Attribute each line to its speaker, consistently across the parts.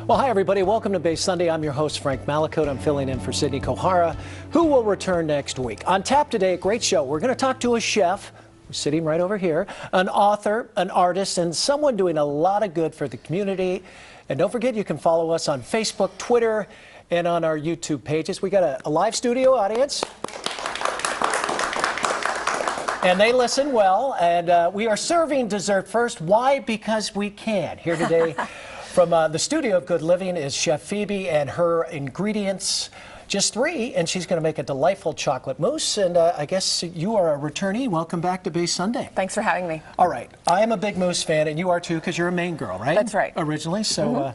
Speaker 1: Well, hi, everybody. Welcome to Bay Sunday. I'm your host, Frank Mallicot. I'm filling in for Sydney Kohara, who will return next week. On tap today, a great show. We're going to talk to a chef who's sitting right over here, an author, an artist, and someone doing a lot of good for the community. And don't forget, you can follow us on Facebook, Twitter, and on our YouTube pages. We got a live studio audience. And they listen well, and we are serving dessert first. Why? Because we can. Here today from the studio of Good Living is Chef Phoebe, and her ingredients, just 3, and she's going to make a delightful chocolate mousse. And I guess you are a returnee. Welcome back to Bay Sunday.
Speaker 2: Thanks for having me.
Speaker 1: All right. I am a big mousse fan, and you are too, because you're a Maine girl, right?
Speaker 2: That's right.
Speaker 1: Originally. So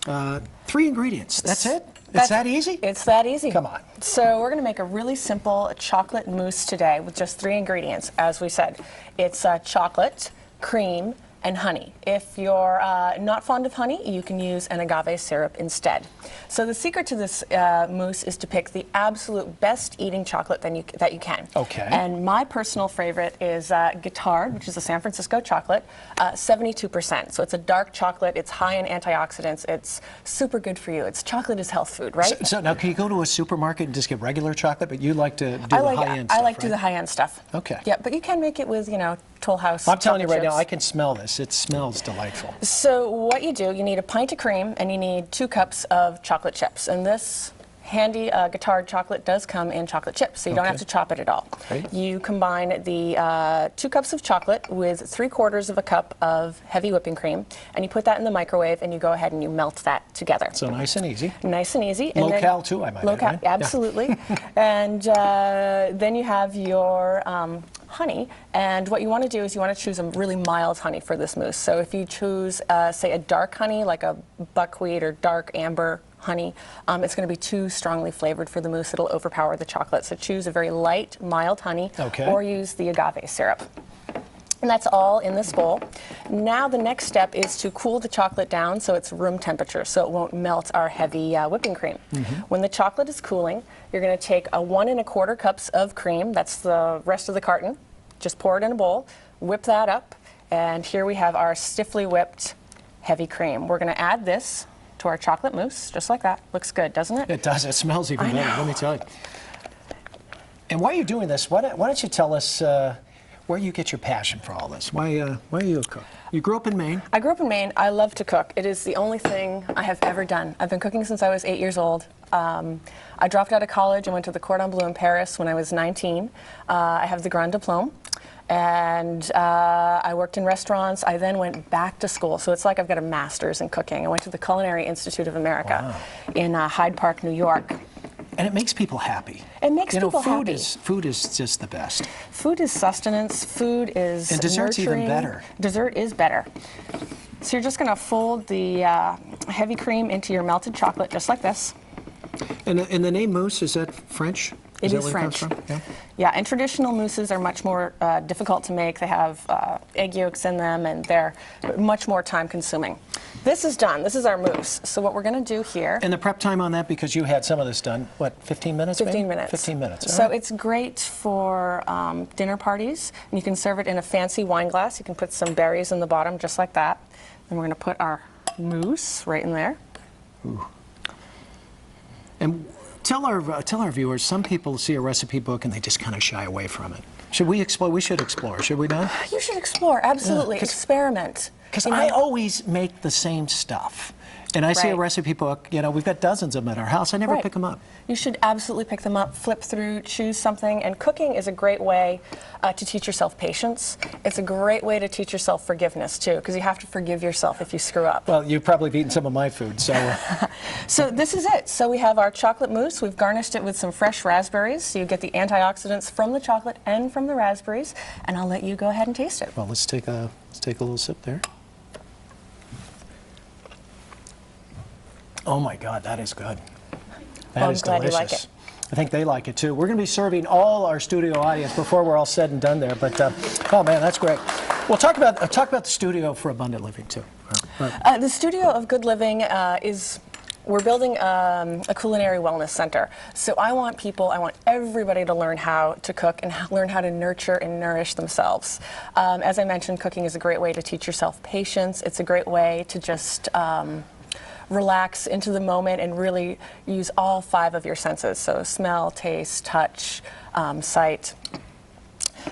Speaker 1: 3 ingredients. That's it? It's that easy?
Speaker 2: It's that easy.
Speaker 1: Come on.
Speaker 2: So we're going to make a really simple chocolate mousse today with just 3 ingredients. As we said, it's chocolate, cream, and honey. If you're not fond of honey, you can use an agave syrup instead. So the secret to this mousse is to pick the absolute best eating chocolate that you can.
Speaker 1: Okay.
Speaker 2: And my personal favorite is Guittard, which is a San Francisco chocolate, 72%. So it's a dark chocolate. It's high in antioxidants. It's super good for you. Chocolate is health food, right?
Speaker 1: So now, can you go to a supermarket and just get regular chocolate, but you like to do the high-end stuff,
Speaker 2: I like to do the high-end stuff.
Speaker 1: Okay.
Speaker 2: Yeah, but you can make it with, Toll House.
Speaker 1: I'm telling you right
Speaker 2: chips.
Speaker 1: now, I can smell this. It smells delightful.
Speaker 2: So what you do, you need a pint of cream and you need 2 cups of chocolate chips. And this handy Guittard chocolate does come in chocolate chips, so you don't have to chop it at all.
Speaker 1: Great.
Speaker 2: You combine the 2 cups of chocolate with 3/4 of a cup of heavy whipping cream, and you put that in the microwave, and you go ahead and you melt that together.
Speaker 1: So nice and easy.
Speaker 2: Nice and easy.
Speaker 1: Low-cal too, I might add, right?
Speaker 2: Absolutely. And then you have your honey, and what you want to do is you want to choose a really mild honey for this mousse. So if you choose, say, a dark honey, like a buckwheat or dark amber honey, it's going to be too strongly flavored for the mousse. It'll overpower the chocolate. So choose a very light, mild honey, or use the agave syrup. And that's all in this bowl. Now the next step is to cool the chocolate down so it's room temperature, so it won't melt our heavy whipping cream. When the chocolate is cooling, you're going to take 1 1/4 cups of cream. That's the rest of the carton. Just pour it in a bowl, whip that up, and here we have our stiffly whipped heavy cream. We're going to add this to our chocolate mousse, just like that. Looks good, doesn't it?
Speaker 1: It does. It smells even better, let me tell you. And while you're doing this, why don't you tell us where you get your passion for all this? Why are you a cook? You grew up in Maine?
Speaker 2: I grew up in Maine. I love to cook. It is the only thing I have ever done. I've been cooking since I was 8 years old. I dropped out of college and went to the Cordon Bleu in Paris when I was 19. I have the Grand Diplôme. And I worked in restaurants. I then went back to school. So it's like I've got a master's in cooking. I went to the Culinary Institute of America in Hyde Park, New York.
Speaker 1: And it makes people happy.
Speaker 2: It makes people happy.
Speaker 1: Food is just the best.
Speaker 2: Food is sustenance. Food is
Speaker 1: and dessert's
Speaker 2: nurturing.
Speaker 1: Even better.
Speaker 2: Dessert is better. So you're just going to fold the heavy cream into your melted chocolate, just like this.
Speaker 1: And the name mousse, is that French?
Speaker 2: It is French. Yeah, and traditional mousses are much more difficult to make. They have egg yolks in them, and they're much more time-consuming. This is done. This is our mousse. So what we're going to do here...
Speaker 1: And the prep time on that, because you had some of this done, what, 15 minutes?
Speaker 2: 15 minutes.
Speaker 1: 15 minutes.
Speaker 2: So it's great for dinner parties, and you can serve it in a fancy wine glass. You can put some berries in the bottom, just like that. And we're going to put our mousse right in there.
Speaker 1: Ooh. And tell our viewers, some people see a recipe book and they just kind of shy away from it. Should we explore? We should explore, should we not?
Speaker 2: You should explore, absolutely. Experiment.
Speaker 1: Because I always make the same stuff. And I see a recipe book, we've got dozens of them at our house. I never pick them up.
Speaker 2: You should absolutely pick them up, flip through, choose something. And cooking is a great way to teach yourself patience. It's a great way to teach yourself forgiveness, too, because you have to forgive yourself if you screw up.
Speaker 1: Well, you've probably eaten some of my food, so...
Speaker 2: So this is it. So we have our chocolate mousse. We've garnished it with some fresh raspberries. So you get the antioxidants from the chocolate and from the raspberries. And I'll let you go ahead and taste it.
Speaker 1: Well, let's take a little sip there. Oh my God, that is good. That is delicious.
Speaker 2: I'm glad you like it.
Speaker 1: I think they like it too. We're going to be serving all our studio audience before we're all said and done there. But oh man, that's great. Well, talk about the studio for Abundant Living too.
Speaker 2: The studio of Good Living we're building a culinary wellness center. So I want everybody to learn how to cook and learn how to nurture and nourish themselves. As I mentioned, cooking is a great way to teach yourself patience. It's a great way to just relax into the moment and really use all 5 of your senses, so smell, taste, touch, sight.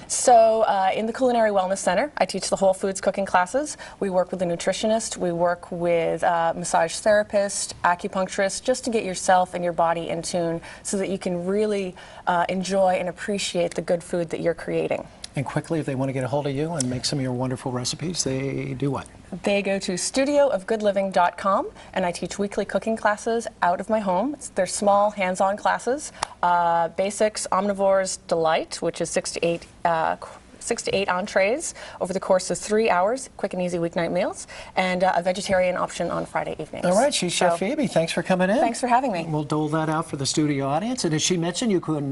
Speaker 2: So in the Culinary Wellness Center, I teach the whole foods cooking classes. We work with a nutritionist, we work with a massage therapist, acupuncturist, just to get yourself and your body in tune so that you can really enjoy and appreciate the good food that you're creating.
Speaker 1: And quickly, if they want to get a hold of you and make some of your wonderful recipes, they do what?
Speaker 2: They go to studioofgoodliving.com, and I teach weekly cooking classes out of my home. They're small, hands-on classes. Basics, Omnivore's Delight, which is 6 to 8 entrees over the course of 3 hours, quick and easy weeknight meals, and a vegetarian option on Friday evenings.
Speaker 1: All right, she's Chef Phoebe. Thanks for coming in.
Speaker 2: Thanks for having me.
Speaker 1: We'll dole that out for the studio audience. And as she mentioned, you can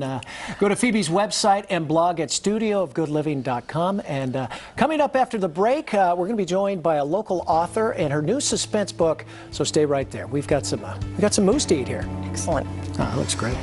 Speaker 1: go to Phoebe's website and blog at studioofgoodliving.com. And coming up after the break, we're going to be joined by a local author and her new suspense book. So stay right there. We've got some mousse to eat here.
Speaker 2: Excellent.
Speaker 1: Looks great.